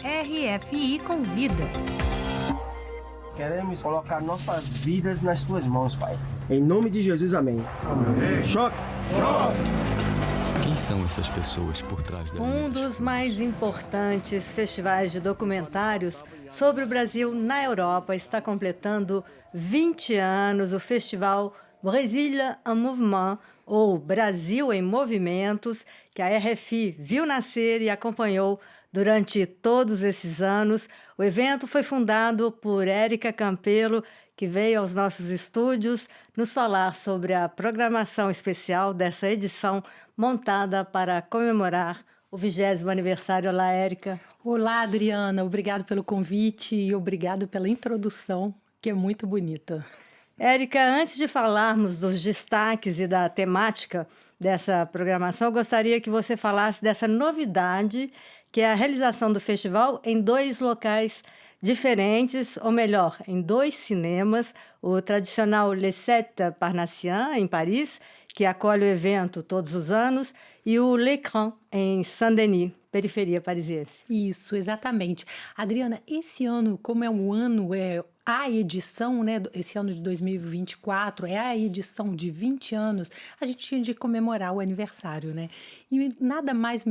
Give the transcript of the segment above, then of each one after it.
RFI Convida. Queremos colocar nossas vidas nas tuas mãos, Pai. Em nome de Jesus, amém. Amém. Choque! Choque! Quem são essas pessoas por trás da Um dos mais importantes festivais de documentários sobre o Brasil na Europa está completando 20 anos. O festival Brésil en Mouvement, ou Brasil em Movimentos, que a RFI viu nascer e acompanhou durante todos esses anos. O evento foi fundado por Érica Campelo, que veio aos nossos estúdios nos falar sobre a programação especial dessa edição montada para comemorar o 20º aniversário. Olá, Érica. Olá, Adriana. Obrigado pelo convite e obrigado pela introdução, que é muito bonita. Érica, antes de falarmos dos destaques e da temática dessa programação, eu gostaria que você falasse dessa novidade, que é a realização do festival em 2 locais diferentes, ou melhor, em 2 cinemas, o tradicional Les 7 Parnassiens, em Paris, que acolhe o evento todos os anos, e o L'Écran, em Saint-Denis, periferia parisiense. Isso, exatamente. Adriana, esse ano, como é um ano, a edição, né, esse ano de 2024, é a edição de 20 anos, a gente tinha de comemorar o aniversário, né? E nada mais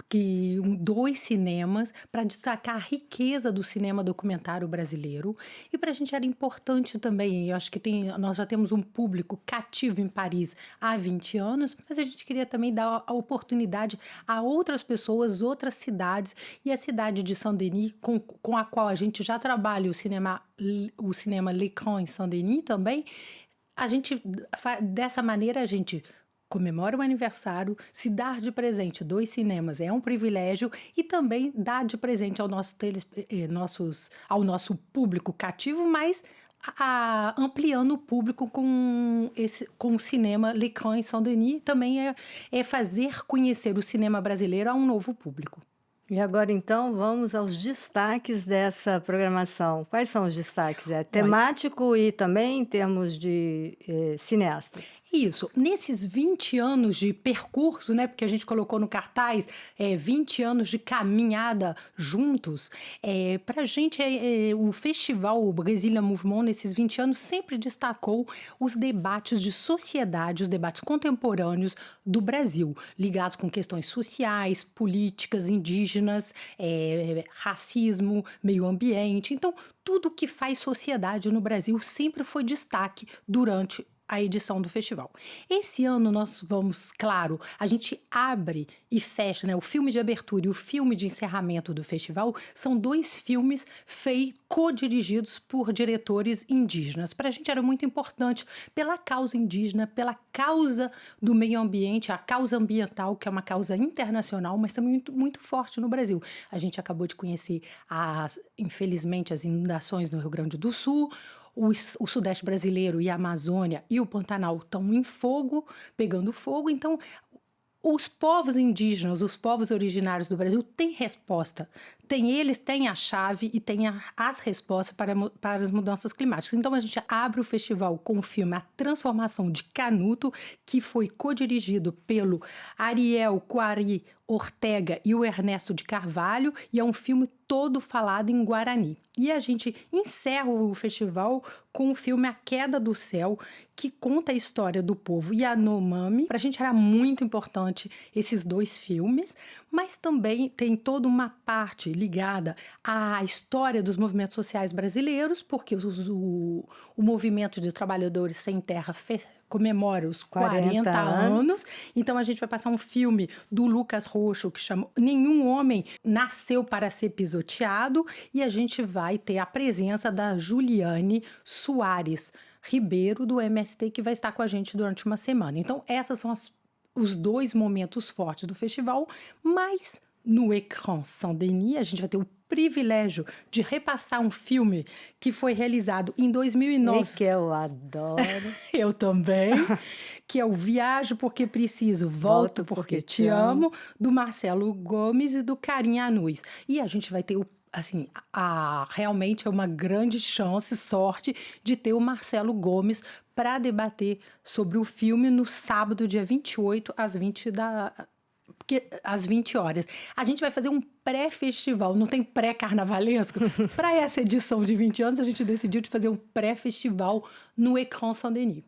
que 2 cinemas para destacar a riqueza do cinema documentário brasileiro. E para a gente era importante também, eu acho que nós já temos um público cativo em Paris há 20 anos, mas a gente queria também dar a oportunidade a outras pessoas, outras cidades, e a cidade de Saint-Denis, com a qual a gente já trabalha o cinema L'Écran em Saint-Denis também, dessa maneira a gente comemora o aniversário, se dar de presente 2 cinemas é um privilégio, e também dar de presente ao nosso público cativo, mas ampliando o público com o cinema L'Écran em Saint-Denis, também é fazer conhecer o cinema brasileiro a um novo público. E agora, então, vamos aos destaques dessa programação. Quais são os destaques? É temático e também em termos de cineastas. Isso. Nesses 20 anos de percurso, né, porque a gente colocou no cartaz 20 anos de caminhada juntos, para a gente o festival o Brésil en Mouvement, nesses 20 anos, sempre destacou os debates de sociedade, os debates contemporâneos do Brasil, ligados com questões sociais, políticas, indígenas, racismo, meio ambiente. Então, tudo que faz sociedade no Brasil sempre foi destaque durante a edição do festival. Esse ano nós vamos, claro, a gente abre e fecha, né? O filme de abertura e o filme de encerramento do festival são 2 filmes co-dirigidos por diretores indígenas. Para a gente era muito importante pela causa indígena, pela causa do meio ambiente, a causa ambiental, que é uma causa internacional, mas também muito, muito forte no Brasil. A gente acabou de conhecer, infelizmente, as inundações no Rio Grande do Sul. O Sudeste brasileiro e a Amazônia e o Pantanal estão em fogo, pegando fogo. Então, os povos indígenas, os povos originários do Brasil têm resposta. Eles têm a chave e têm as respostas para as mudanças climáticas. Então, a gente abre o festival com o filme A Transformação de Canuto, que foi co-dirigido pelo Ariel Coari Ortega e o Ernesto de Carvalho, e é um filme todo falado em Guarani. E a gente encerra o festival com o filme A Queda do Céu, que conta a história do povo Yanomami. Para a gente era muito importante esses 2 filmes, mas também tem toda uma parte ligada à história dos movimentos sociais brasileiros, porque o movimento de trabalhadores sem terra comemora os 40 anos. Então a gente vai passar um filme do Lucas Roxo que chama Nenhum Homem Nasceu para Ser Pisoteado, e a gente vai ter a presença da Juliane Soares Ribeiro, do MST, que vai estar com a gente durante uma semana. Então essas são os 2 momentos fortes do festival, mas no Écran Saint-Denis a gente vai ter o privilégio de repassar um filme que foi realizado em 2009. E que eu adoro. Eu também. Que é o Viajo Porque Preciso, Volto Porque Te Amo, do Marcelo Gomes e do Karim Anuis. E a gente vai ter realmente é uma grande sorte de ter o Marcelo Gomes para debater sobre o filme no sábado, dia 28, às 20 porque às 20 horas. A gente vai fazer um pré-festival, não tem pré-carnavalesco? Para essa edição de 20 anos, a gente decidiu de fazer um pré-festival no Écran Saint-Denis.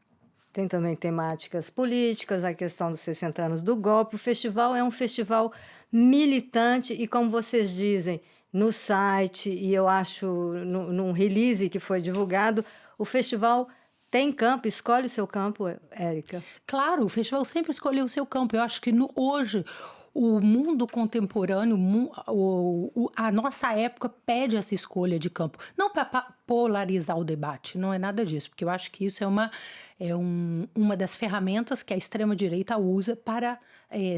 Tem também temáticas políticas, a questão dos 60 anos do golpe. O festival é um festival militante e, como vocês dizem no site, e eu acho num release que foi divulgado, o festival tem campo, escolhe o seu campo, Érica. Claro, o festival sempre escolheu o seu campo. Eu acho que hoje o mundo contemporâneo, a nossa época pede essa escolha de campo. Não para polarizar o debate, não é nada disso, porque eu acho que isso é uma das ferramentas que a extrema-direita usa para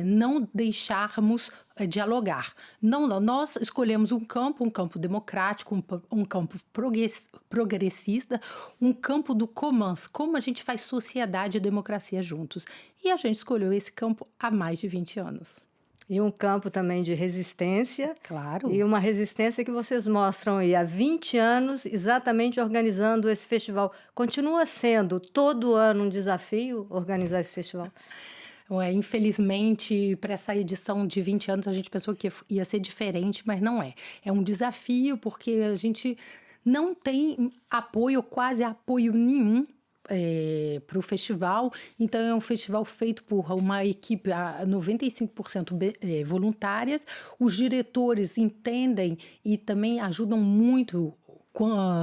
não deixarmos dialogar. Não, nós escolhemos um campo democrático, um campo progressista, um campo do comans, como a gente faz sociedade e democracia juntos. E a gente escolheu esse campo há mais de 20 anos. E um campo também de resistência. Claro. E uma resistência que vocês mostram aí há 20 anos, exatamente organizando esse festival. Continua sendo todo ano um desafio organizar esse festival? Infelizmente, para essa edição de 20 anos, a gente pensou que ia ser diferente, mas não é. É um desafio porque a gente não tem apoio, quase apoio nenhum para o festival. Então, é um festival feito por uma equipe a 95% voluntárias. Os diretores entendem e também ajudam muito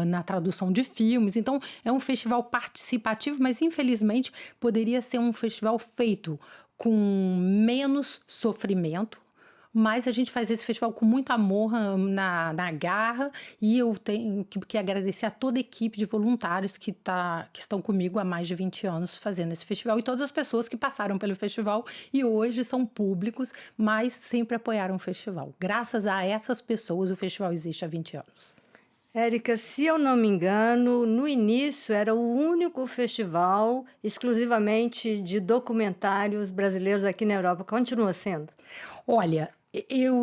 na tradução de filmes. Então, é um festival participativo, mas infelizmente poderia ser um festival feito com menos sofrimento. Mas a gente faz esse festival com muito amor na garra, e eu tenho que agradecer a toda a equipe de voluntários que estão comigo há mais de 20 anos fazendo esse festival, e todas as pessoas que passaram pelo festival e hoje são públicos, mas sempre apoiaram o festival. Graças a essas pessoas, o festival existe há 20 anos. Érica, se eu não me engano, no início era o único festival exclusivamente de documentários brasileiros aqui na Europa. Continua sendo? Olha, eu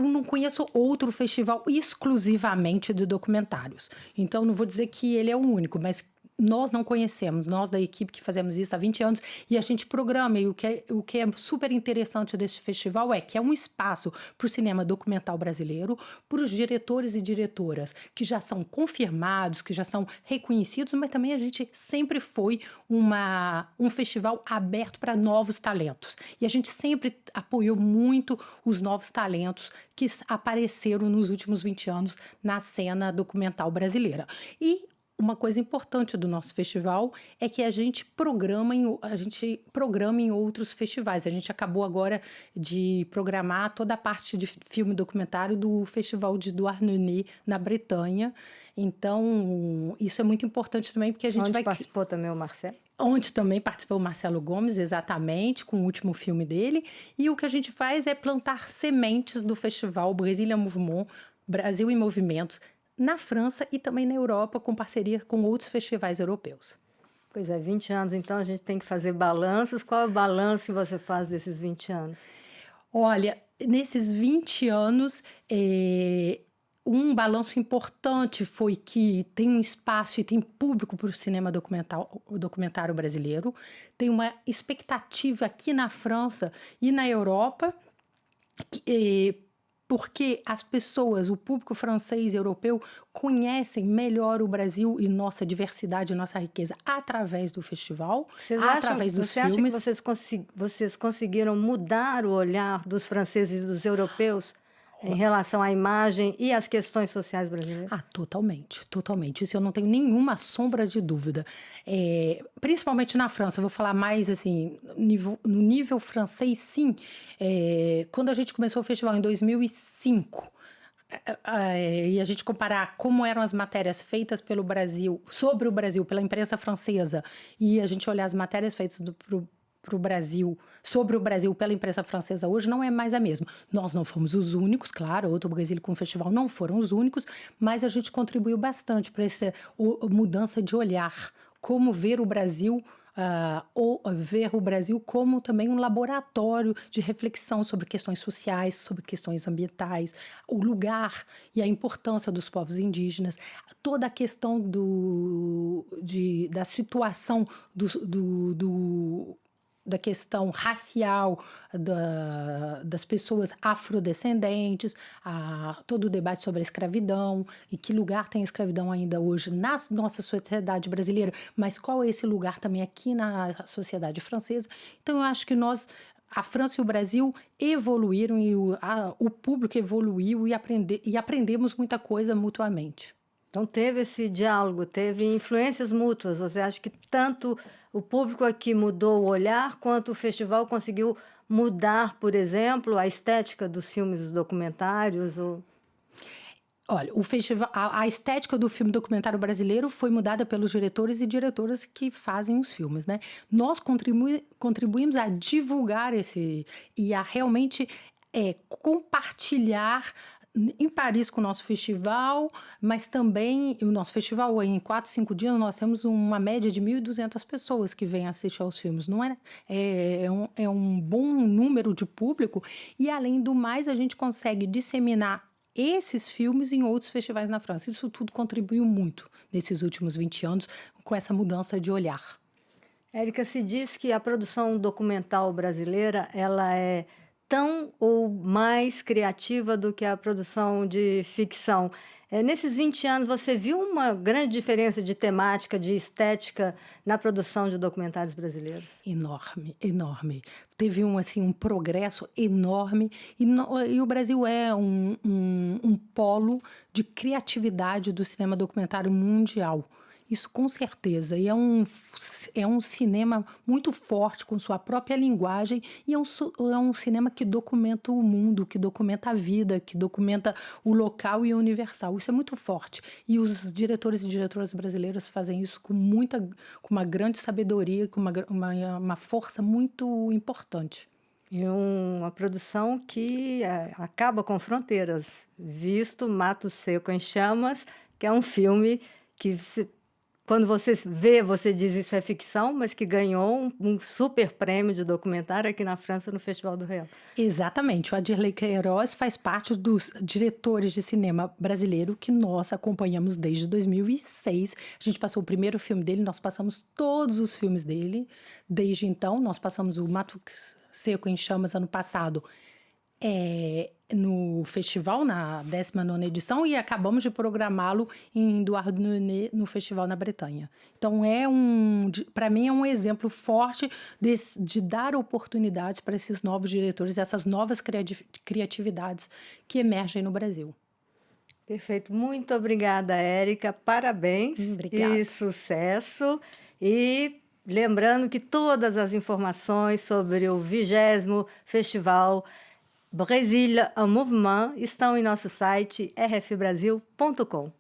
não conheço outro festival exclusivamente de documentários. Então, não vou dizer que ele é o único, mas nós não conhecemos, nós da equipe que fazemos isso há 20 anos, e a gente programa, e o que é super interessante desse festival é que é um espaço para o cinema documental brasileiro, para os diretores e diretoras que já são confirmados, que já são reconhecidos, mas também a gente sempre foi um festival aberto para novos talentos. E a gente sempre apoiou muito os novos talentos que apareceram nos últimos 20 anos na cena documental brasileira. E uma coisa importante do nosso festival é que a gente programa em outros festivais. A gente acabou agora de programar toda a parte de filme documentário do Festival de Douarnenez, na Bretanha. Então, isso é muito importante também, porque a gente Onde participou também o Marcelo? Onde também participou o Marcelo Gomes, exatamente, com o último filme dele. E o que a gente faz é plantar sementes do festival Brasília Mouvement, Brasil em Movimentos, na França e também na Europa, com parceria com outros festivais europeus. Pois é, 20 anos, então a gente tem que fazer balanços. Qual é o balanço que você faz desses 20 anos? Olha, nesses 20 anos, um balanço importante foi que tem um espaço e tem público para o cinema documentário brasileiro, tem uma expectativa aqui na França e na Europa, porque as pessoas, o público francês e europeu, conhecem melhor o Brasil e nossa diversidade, nossa riqueza, através do festival, através dos filmes. Você acha que vocês conseguiram mudar o olhar dos franceses e dos europeus em relação à imagem e às questões sociais brasileiras? Totalmente, totalmente. Isso eu não tenho nenhuma sombra de dúvida. Principalmente na França, eu vou falar mais assim, no nível francês, sim. Quando a gente começou o festival em 2005, e a gente comparar como eram as matérias feitas pelo Brasil, sobre o Brasil, pela imprensa francesa, e a gente olhar as matérias feitas para o Brasil, sobre o Brasil pela imprensa francesa hoje, não é mais a mesma. Nós não fomos os únicos, claro, outro Brasil com o festival não foram os únicos, mas a gente contribuiu bastante para essa mudança de olhar, como ver o Brasil, ou ver o Brasil como também um laboratório de reflexão sobre questões sociais, sobre questões ambientais, o lugar e a importância dos povos indígenas, toda a questão da situação da questão racial das pessoas afrodescendentes, todo o debate sobre a escravidão e que lugar tem a escravidão ainda hoje na nossa sociedade brasileira, mas qual é esse lugar também aqui na sociedade francesa. Então, eu acho que a França e o Brasil evoluíram e o público evoluiu e aprendemos muita coisa mutuamente. Então teve esse diálogo, teve influências mútuas. Você acha que tanto o público aqui mudou o olhar, quanto o festival conseguiu mudar, por exemplo, a estética dos filmes, dos documentários? Olha, o festival, a estética do filme documentário brasileiro foi mudada pelos diretores e diretoras que fazem os filmes, né? Nós contribuímos a divulgar e a realmente compartilhar em Paris com o nosso festival, mas também o nosso festival, em 4, 5 dias, nós temos uma média de 1.200 pessoas que vêm assistir aos filmes, não é? É um bom número de público e, além do mais, a gente consegue disseminar esses filmes em outros festivais na França. Isso tudo contribuiu muito nesses últimos 20 anos com essa mudança de olhar. Érica, se diz que a produção documental brasileira ela é tão ou mais criativa do que a produção de ficção. Nesses 20 anos, você viu uma grande diferença de temática, de estética na produção de documentários brasileiros? Enorme, enorme. Teve um progresso enorme e o Brasil é um polo de criatividade do cinema documentário mundial. Isso com certeza. E é um cinema muito forte, com sua própria linguagem, e é um cinema que documenta o mundo, que documenta a vida, que documenta o local e o universal. Isso é muito forte. E os diretores e diretoras brasileiros fazem isso com uma grande sabedoria, com uma força muito importante. E uma produção que acaba com fronteiras, visto Mato Seco em Chamas, que é um filme que... Quando você vê, você diz isso é ficção, mas que ganhou um super prêmio de documentário aqui na França, no Festival do Real. Exatamente. O Adirley Queiroz faz parte dos diretores de cinema brasileiro que nós acompanhamos desde 2006. A gente passou o primeiro filme dele, nós passamos todos os filmes dele. Desde então, nós passamos o Mato Seco em Chamas ano passado no festival, na 19ª edição, e acabamos de programá-lo em Edouard Nunez, no festival na Bretanha. Então, para mim, é um exemplo forte de dar oportunidades para esses novos diretores, essas novas criatividades que emergem no Brasil. Perfeito. Muito obrigada, Érica. Parabéns. Obrigada. E sucesso. E lembrando que todas as informações sobre o 20º Festival Brésil en Mouvement estão em nosso site rfbrasil.com.